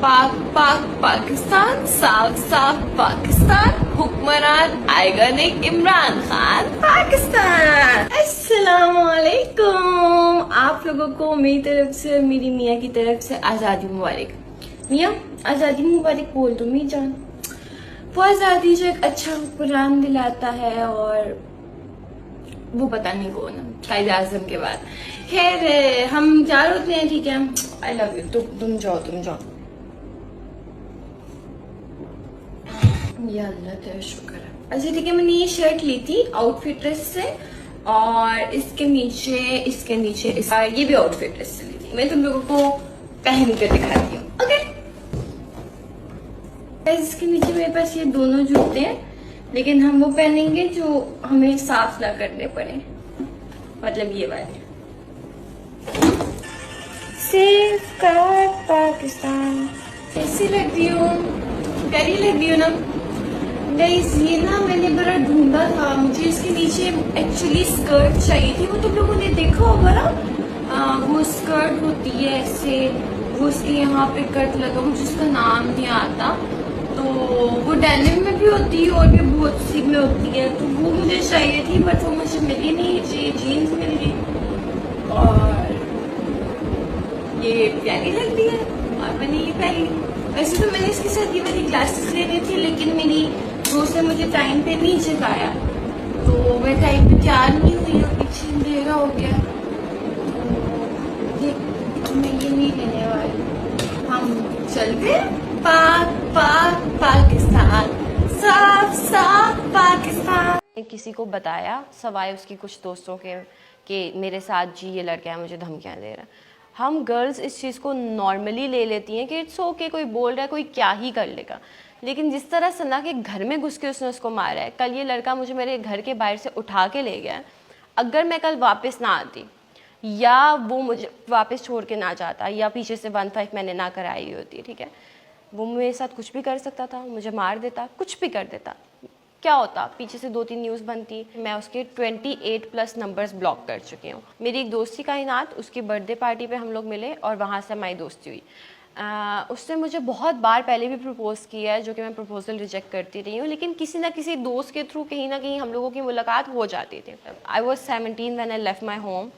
पाक पाक पाकिस्तान, साफ साफ पाकिस्तान, हुक्मरान आएगा नहीं इमरान खान पाकिस्तान। अस्सलाम वालेकुम, आप लोगों को मेरी तरफ से, मेरी मियाँ की तरफ से आज़ादी मुबारक। मियाँ आज़ादी मुबारक बोल दो मी जान। वो आज़ादी जो एक अच्छा हुक्मरान दिलाता है, और वो पता नहीं कौन है कायदे आज़म के बाद। खैर हम तैयार होते हैं, ठीक है। I love you. तुम जाओ, तुम जाओ। या अल्लाह तेरा शुक्र है। अच्छा ठीक है, मैंने ये शर्ट ली थी आउटफिट ड्रेस से, और इसके नीचे ये भी आउटफिट ड्रेस से ली थी। मैं तुम लोगों को पहन कर दिखाती हूँ, ओके। इसके नीचे मेरे पास ये दोनों जूते हैं, लेकिन हम वो पहनेंगे जो हमें साफ ना करने पड़े, मतलब ये वाले। सेफगार्ड पाकिस्तान। कैसी लग रही हूँ? प्यारी लग रही हूँ ना गाइस। ये ना मैंने बड़ा ढूंढा था, मुझे इसके नीचे एक्चुअली स्कर्ट चाहिए थी। वो तुम लोगों ने देखा होगा ना, वो स्कर्ट होती है ऐसे, वो उसके यहाँ पे कट लगा, मुझे उसका नाम नहीं आता। तो वो डेनिम में भी होती है और भी बहुत सी में होती है, तो वो मुझे चाहिए थी, बट वो मुझे मिली नहीं। जीन्स मिल गई, और ये प्यारी लग रही है, और मैंने ये पहनी। वैसे तो मैंने इसके साथ ये वाली ग्लासेस लेनी थी, लेकिन मेरी दोस्त ने मुझे टाइम पे नहीं जगाया, तो मैं टाइम पे तैयार नहीं हुई और पीछे अंधेरा हो गया। तो मैं ये नहीं लेने वाली। हम चलते पाक पाक पाकिस्तान, साफ साफ पाकिस्तान। किसी को बताया सवाए उसकी कुछ दोस्तों के कि मेरे साथ जी ये लड़का है मुझे धमकियाँ दे रहा है। हम गर्ल्स इस चीज़ को नॉर्मली ले लेती हैं कि इट्स ओके, कोई बोल रहा है, कोई क्या ही कर लेगा। लेकिन जिस तरह सना के घर में घुस के उसने उसको मारा है, कल ये लड़का मुझे मेरे घर के बाहर से उठा के ले गया है। अगर मैं कल वापस ना आती, या वो मुझे वापस छोड़ के ना जाता, या पीछे से 1-5 मैंने ना कराई होती, ठीक है, वो मेरे साथ कुछ भी कर सकता था, मुझे मार देता, कुछ भी कर देता। क्या होता, पीछे से 2-3 न्यूज़ बनती। मैं उसके 28+ नंबर्स ब्लॉक कर चुकी हूँ। मेरी एक दोस्ती कायनात, उसकी बर्थडे पार्टी पे हम लोग मिले और वहाँ से हमारी दोस्ती हुई। उसने मुझे बहुत बार पहले भी प्रपोज़ किया है, जो कि मैं प्रपोज़ल रिजेक्ट करती रही हूँ, लेकिन किसी ना किसी दोस्त के थ्रू कहीं ना कहीं हम लोगों की मुलाकात हो जाती थी। I was 17 when I left my home,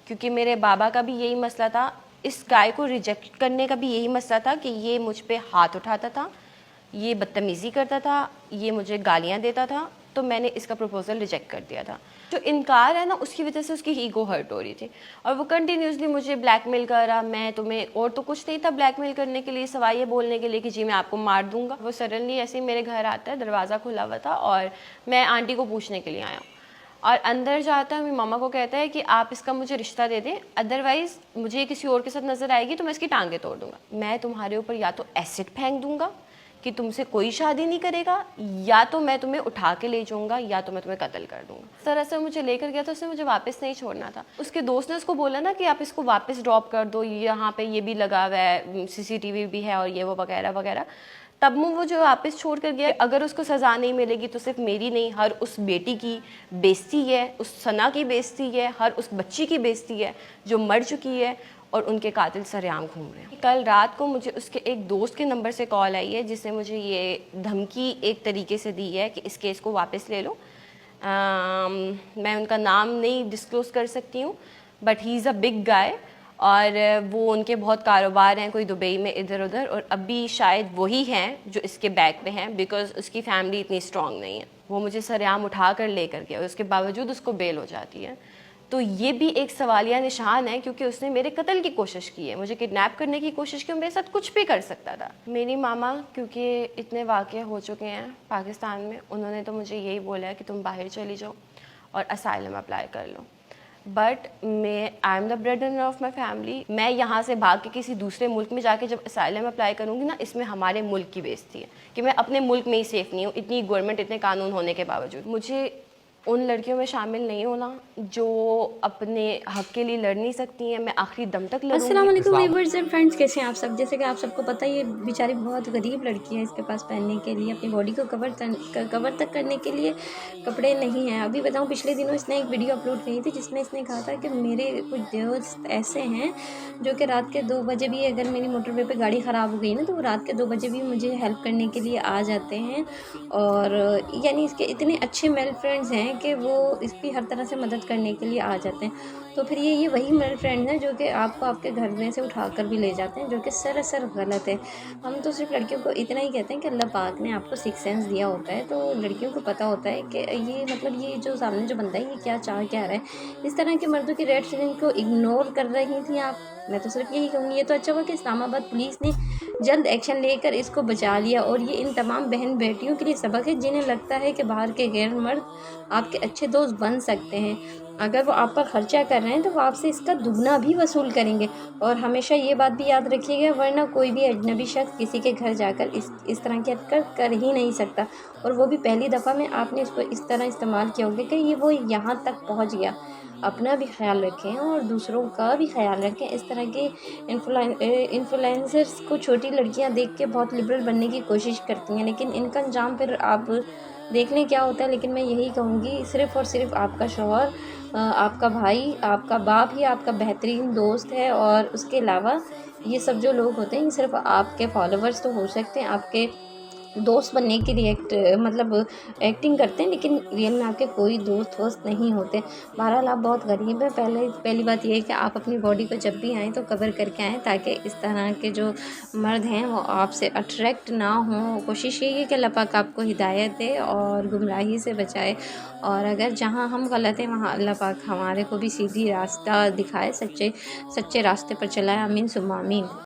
क्योंकि मेरे बाबा का भी यही मसला था, इस गाय को रिजेक्ट करने का भी यही मसला था कि ये मुझ पर हाथ उठाता था, ये बदतमीज़ी करता था, ये मुझे गालियाँ देता था, तो मैंने इसका प्रपोज़ल रिजेक्ट कर दिया था। जो इनकार है ना, उसकी वजह से उसकी ईगो हर्ट हो रही थी, और वो कंटिन्यूसली मुझे ब्लैकमेल कर रहा। मैं तुम्हें, और तो कुछ नहीं था ब्लैकमेल करने के लिए, सवाई ये बोलने के लिए कि जी मैं आपको मार दूंगा। वो सडनली ऐसे ही मेरे घर आता है, दरवाज़ा खुला हुआ था, और मैं आंटी को पूछने के लिए आया हूँ, और अंदर जाता है, मेरी मामा को कहता है कि आप इसका मुझे रिश्ता दे दें, अदरवाइज़ मुझे किसी और के साथ नज़र आएगी तो मैं इसकी टांगें तोड़ दूँगा। मैं तुम्हारे ऊपर या तो एसिड फेंक दूँगा कि तुमसे कोई शादी नहीं करेगा, या तो मैं तुम्हें उठा के ले जाऊंगा, या तो मैं तुम्हें कत्ल कर दूंगा। इस तरह से मुझे लेकर गया था, उसने मुझे वापस नहीं छोड़ना था। उसके दोस्त ने उसको बोला ना कि आप इसको वापस ड्रॉप कर दो, यहाँ पे ये भी लगा हुआ है, CCTV भी है, और ये वो वगैरह वगैरह। तब वो जो वापस छोड़ कर गया, अगर उसको सज़ा नहीं मिलेगी तो सिर्फ मेरी नहीं, हर उस बेटी की बेइज्जती है, उस सना की बेइज्जती है, हर उस बच्ची की बेइज्जती है जो मर चुकी है और उनके कातिल सरेआम घूम रहे हैं। कल रात को मुझे उसके एक दोस्त के नंबर से कॉल आई है, जिसने मुझे ये धमकी एक तरीके से दी है कि इस केस को वापस ले लो। मैं उनका नाम नहीं डिस्क्लोज़ कर सकती हूँ, but he is a big guy, और वो उनके बहुत कारोबार हैं, कोई दुबई में इधर उधर, और अभी शायद वही हैं जो इसके बैक पे हैं, बिकॉज उसकी फैमिली इतनी स्ट्रॉन्ग नहीं है। वो मुझे सरेआम उठा कर ले कर गया, उसके बावजूद उसको बेल हो जाती है। तो ये भी एक सवालिया निशान है, क्योंकि उसने मेरे कत्ल की कोशिश की है, मुझे किडनैप करने की कोशिश की, मेरे साथ कुछ भी कर सकता था। मेरी मामा, क्योंकि इतने वाक़े हो चुके हैं पाकिस्तान में, उन्होंने तो मुझे यही बोला है कि तुम बाहर चली जाओ और असाइलम अप्लाई कर लो। But I am the breadwinner of my family. मैं यहाँ से भाग के किसी दूसरे मुल्क में जाके जब असाइलम अप्लाई करूँगी ना, इसमें हमारे मुल्क की बेइज्जती है कि मैं अपने मुल्क में ही सेफ़ नहीं हूँ, इतनी गवर्नमेंट, इतने कानून होने के बावजूद। मुझे उन लड़कियों में शामिल नहीं होना जो अपने हक के लिए लड़ नहीं सकती हैं। मैं आखिरी दम तक अस्सलाम लड़ूंगी। वालेकुम व्यूअर्स एंड फ्रेंड्स, कैसे हैं आप सब। जैसे कि आप सबको पता है, ये बेचारी बहुत गरीब लड़की है, इसके पास पहनने के लिए, अपनी बॉडी को कवर तक करने के लिए कपड़े नहीं हैं। अभी बताऊं, पिछले दिनों इसने एक वीडियो अपलोड की थी जिसमें इसने कहा था कि मेरे कुछ दोस्त ऐसे हैं जो कि रात के 2 बजे भी, अगर मेरी मोटरवे पे गाड़ी ख़राब हो गई ना, तो वो रात के 2 बजे भी मुझे हेल्प करने के लिए आ जाते हैं। और यानी इसके इतने अच्छे मेल फ्रेंड्स हैं कि वो इसकी हर तरह से मदद करने के लिए आ जाते हैं। तो फिर ये वही मेल फ्रेंड्स हैं जो कि आपको आपके घर में से उठा कर भी ले जाते हैं, जो कि सरासर गलत है। हम तो सिर्फ लड़कियों को इतना ही कहते हैं कि अल्लाह पाक ने आपको सिक्स सेंस दिया होता है, तो लड़कियों को पता होता है कि ये मतलब ये जो सामने जो बंदा है ये क्या चाह क्या रहा है। इस तरह के मर्दों की रेड सिग्नल को इग्नोर कर रही थी आप। मैं तो सिर्फ यही कहूँगी, ये तो अच्छा हुआ कि इस्लामाबाद पुलिस ने जल्द एक्शन लेकर इसको बचा लिया। और ये इन तमाम बहन बेटियों के लिए सबक है जिन्हें लगता है कि बाहर के गैर मर्द आपके अच्छे दोस्त बन सकते हैं। अगर वो आप पर खर्चा कर रहे हैं तो वो आपसे इसका दुगना भी वसूल करेंगे। और हमेशा ये बात भी याद रखिएगा, वरना कोई भी अजनबी शख्स किसी के घर जाकर इस तरह की हरकत कर ही नहीं सकता। और वो भी पहली दफ़ा में आपने इसको इस तरह इस्तेमाल किया होगा कि ये वो यहाँ तक पहुँच गया। अपना भी ख्याल रखें और दूसरों का भी ख्याल रखें। इस तरह के इन्फ्लुएंसर्स को छोटी लड़कियां देख के बहुत लिबरल बनने की कोशिश करती हैं, लेकिन इनका अंजाम फिर आप देख लें क्या होता है। लेकिन मैं यही कहूँगी, सिर्फ़ और सिर्फ आपका शौहर, आपका भाई, आपका बाप ही आपका बेहतरीन दोस्त है। और उसके अलावा ये सब जो लोग होते हैं ये सिर्फ आपके फॉलोवर्स तो हो सकते हैं, आपके दोस्त बनने के लिए मतलब एक्टिंग करते हैं, लेकिन रियल में आपके कोई दोस्त वोस्त नहीं होते। बहरहाल आप बहुत गरीब हैं। पहली बात ये है कि आप अपनी बॉडी को जब भी आएँ तो कवर करके आएँ, ताकि इस तरह के जो मर्द हैं वो आपसे अट्रैक्ट ना हों। कोशिश यही है कि अल्लाह पाक आपको हिदायत दे और गुमराही से बचाए। और अगर जहाँ हम गलत हैं वहाँ अल्लाह पाक हमारे को भी सीधी रास्ता दिखाए, सच्चे रास्ते पर चलाए। आमीन सुम्मा आमीन।